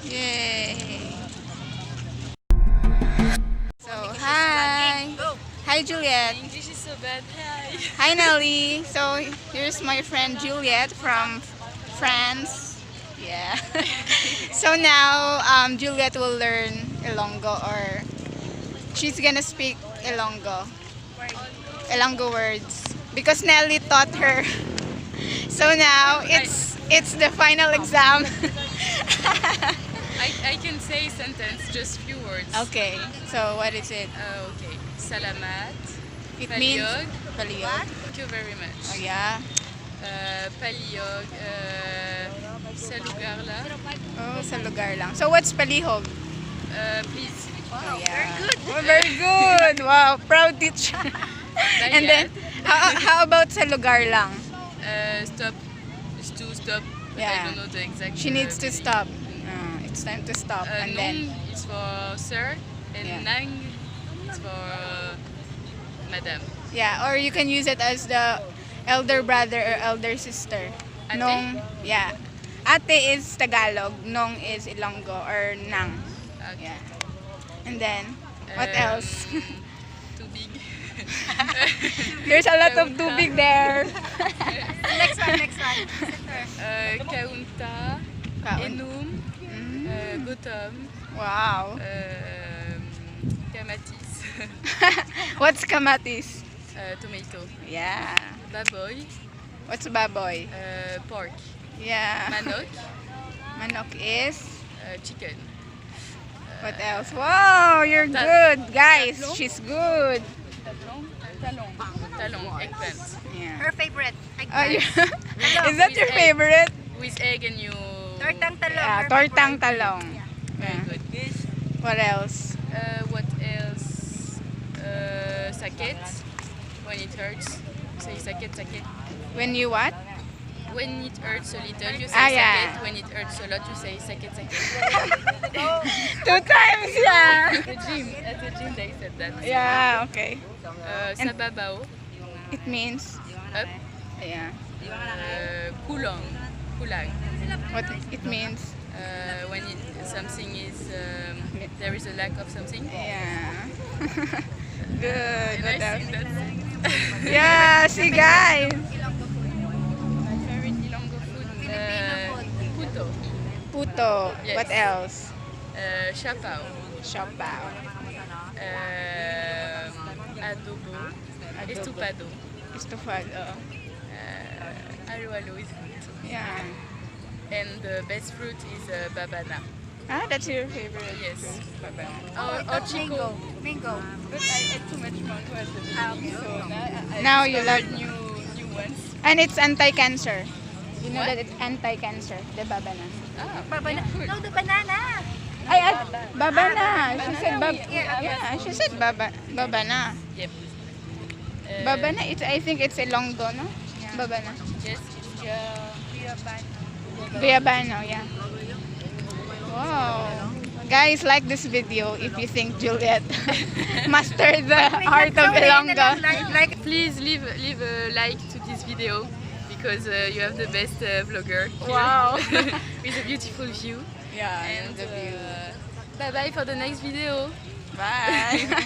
Yay! So, hi! Hi, Juliet! English is so bad. Hi. Hi, Nelly! So, here's my friend Juliet from France. Yeah. So now, Juliet will learn Ilonggo, or she's gonna speak Ilonggo. Ilonggo words. Because Nelly taught her. So now, it's the final exam. I can say sentence, just few words. Okay, so what is it? Okay. Salamat. It means Paliyog. paliyog. Thank you very much. Oh yeah. Paliyog. Sa lugar la. Oh, sa lugar lang. So what's palihog? Please. Oh, yeah. Very good. Oh, very good. Wow, proud teacher. And then, how about sa lugar lang? Stop. Is to stop. But Yeah. I don't know the exact. She needs to stop. It's time to stop. And then, Nung is for sir, and Yeah. nang is for madam. yeah, or you can use it as the elder brother or elder sister. Ate? Nong, yeah. Ate is Tagalog, nong is Ilonggo or nang. Okay. Yeah. And then, what else? Too big. There's a lot of tubig there. Next one. Kaunta, Kaun. Enum, Mm. Gotham, Wow. Kamatis, What's kamatis? tomato, Yeah. baboy, What's baboy? pork, Yeah. manok, Manok is? chicken, What else? Wow, you're good. Guys, she's good. talong, eggplant, Yeah. Her favorite. Oh, is that your favorite? with egg and you. Tortang talong. Yeah, her tortang favorite. talong. Very Yeah. good. What else? What else? Sakit, when it hurts, say sakit. When you what? When it hurts a little, you say Ah, sakit. yeah. When it hurts a lot, you say sakit. 2 times, yeah. At the gym they said that. Yeah, okay. Sa babaw, It means, up. yeah. Kulang. What it means, When something is, there is a lack of something. yeah. Good. And What I else? think that's it. Yeah, see guys. My favorite Ilonggo food. Puto. Puto. Yes. What else? Chapao. Siopaw. Adobo. Estupado. Estofado. Alo is good. Yeah. And the best fruit is babana. Ah, that's your favorite. Yes. fruit, Babana. Or chico. Mango. But I ate too much mango at the beginning, so Now I you discovered love- new ones. And it's anti-cancer. You know What? that it's anti-cancer, the babana. Ah, Babana. yeah, No, the banana. Ay, babana. She said Yeah, yeah, she said babana. Yep. Babana, I think it's Ilonggo, no? Babana. Yes, it's Guyabano, yeah. Wow. Guys, like this video if you think Juliet mastered the art of Ilonggo. Like Please leave a like to this video because you have the best vlogger here. Wow. With a beautiful view. Yeah, And bye bye for the next video. Bye.